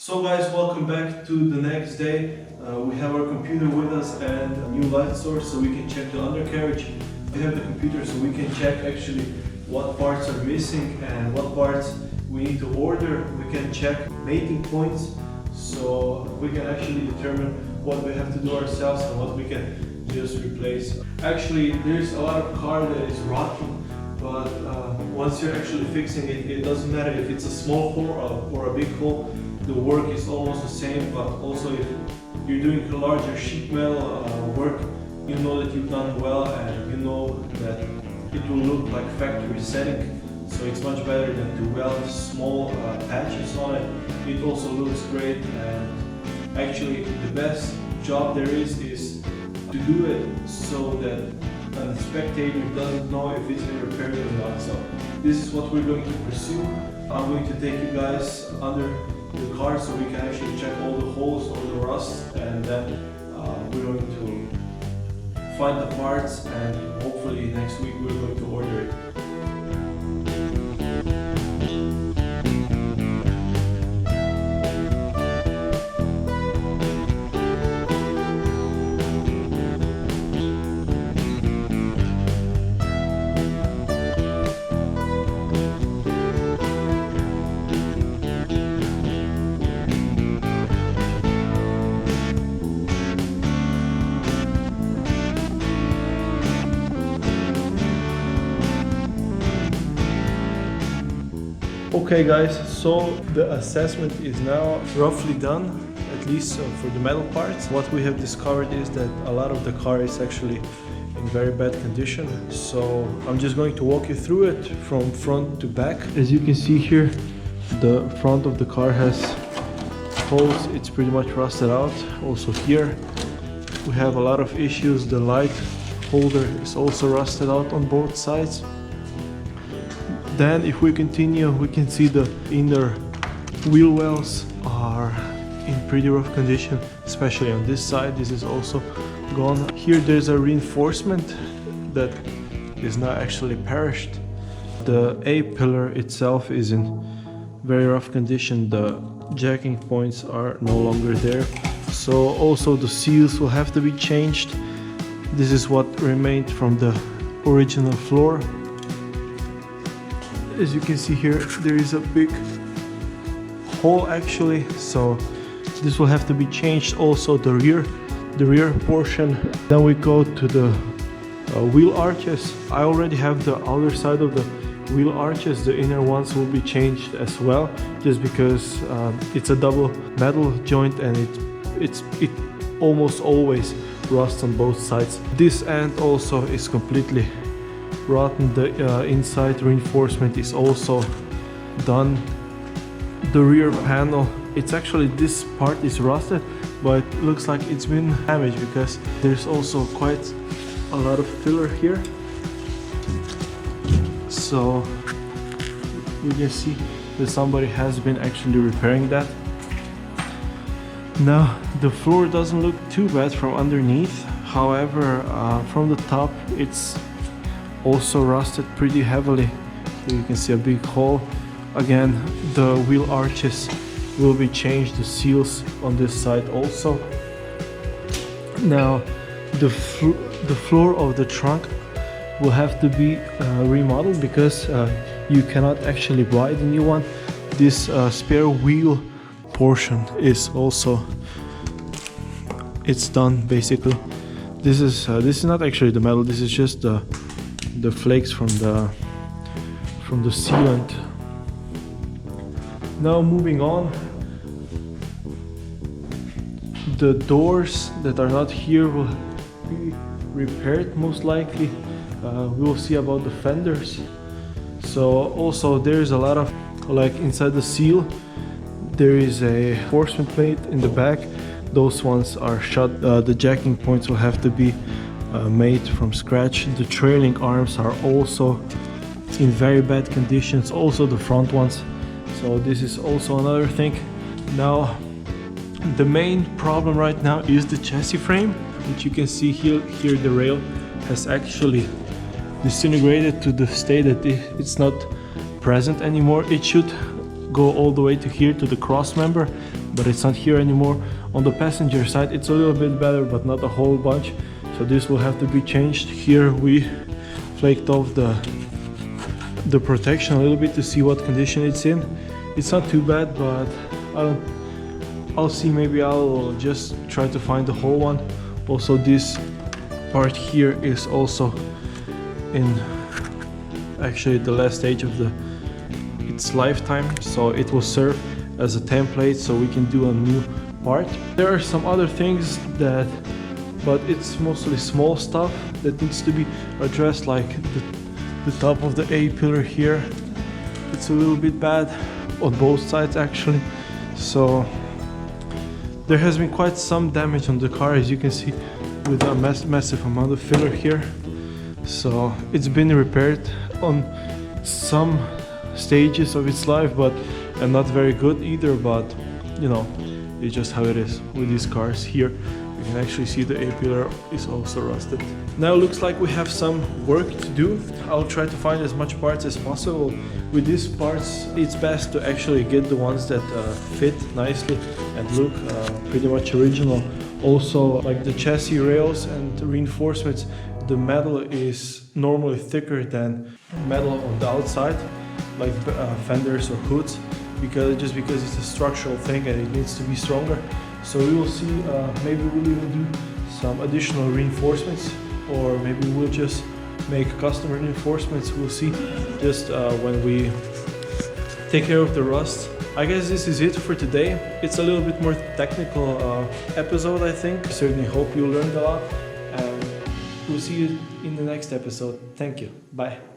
So guys, welcome back to the next day. We have our computer with us and a new light source so we can check the undercarriage. We have the computer so we can check actually what parts are missing and what parts we need to order. We can check mating points so we can actually determine what we have to do ourselves and what we can just replace. Actually, there's a lot of car that is rotten, but once you're actually fixing it, it doesn't matter if it's a small hole or a big hole. The work is almost the same, but also if you're doing a larger sheet metal work, you know that you've done well and you know that it will look like factory setting. So it's much better than to weld small patches on it. It also looks great, and actually the best job there is to do it so that a spectator doesn't know if it's been repaired or not. So this is what we're going to pursue. I'm going to take you guys under the car so we can actually check all the holes, all the rust, and then we're going to find the parts, and hopefully next week we're going to order it. Okay guys, so the assessment is now roughly done, at least for the metal parts. What we have discovered is that a lot of the car is actually in very bad condition. So I'm just going to walk you through it from front to back. As you can see here, the front of the car has holes, it's pretty much rusted out. Also here, we have a lot of issues. The light holder is also rusted out on both sides. Then if we continue, we can see the inner wheel wells are in pretty rough condition, especially on this side. This is also gone. Here there's a reinforcement that is now actually perished. The A-pillar itself is in very rough condition. The jacking points are no longer there. So also the seals will have to be changed. This is what remained from the original floor. As you can see here, there is a big hole actually, so this will have to be changed. Also the rear portion. Then we go to the wheel arches. I already have the outer side of the wheel arches. The inner ones will be changed as well, just because it's a double metal joint and it almost always rusts on both sides. This end also is completely rotten. The inside reinforcement is also done. The rear panel, it's actually, this part is rusted, but it looks like it's been damaged because there's also quite a lot of filler here. So you can see that somebody has been actually repairing that. Now the floor doesn't look too bad from underneath, however from the top it's also rusted pretty heavily. Here you can see a big hole. Again, the wheel arches will be changed, the seals on this side also. Now the floor of the trunk will have to be remodeled because you cannot actually buy the new one. This spare wheel portion is also, it's done basically. This is not actually the metal, this is just the flakes from the sealant. Now moving on, the doors that are not here will be repaired most likely. We will see about the fenders. So also there's a lot of, like inside the seal there is a reinforcement plate in the back. Those ones are shut. The jacking points will have to be made from scratch. The trailing arms are also in very bad conditions, also the front ones. So this is also another thing. Now the main problem right now is the chassis frame, which you can see here the rail has actually disintegrated to the state that it's not present anymore. It should go all the way to here to the cross member, but it's not here anymore. On the passenger side it's a little bit better, but not a whole bunch, so this will have to be changed. Here we flaked off the protection a little bit to see what condition it's in. It's not too bad, but I'll see, maybe I'll just try to find the whole one. Also this part here is also in actually the last stage of its lifetime, so it will serve as a template so we can do a new part. There are some other things but it's mostly small stuff that needs to be addressed, like the top of the A-pillar here. It's a little bit bad on both sides actually, so there has been quite some damage on the car, as you can see, with a massive amount of filler here. So it's been repaired on some stages of its life, but not very good either, but you know, it's just how it is with these cars. Here you can actually see the A-pillar is also rusted. Now it looks like we have some work to do. I'll try to find as much parts as possible. With these parts it's best to actually get the ones that fit nicely and look pretty much original. Also, like the chassis rails and the reinforcements, the metal is normally thicker than metal on the outside, like fenders or hoods, because it's a structural thing and it needs to be stronger. So we will see, maybe we'll even do some additional reinforcements, or maybe we'll just make custom reinforcements. We'll see just when we take care of the rust. I guess this is it for today. It's a little bit more technical episode, I think. I certainly hope you learned a lot, and we'll see you in the next episode. Thank you. Bye.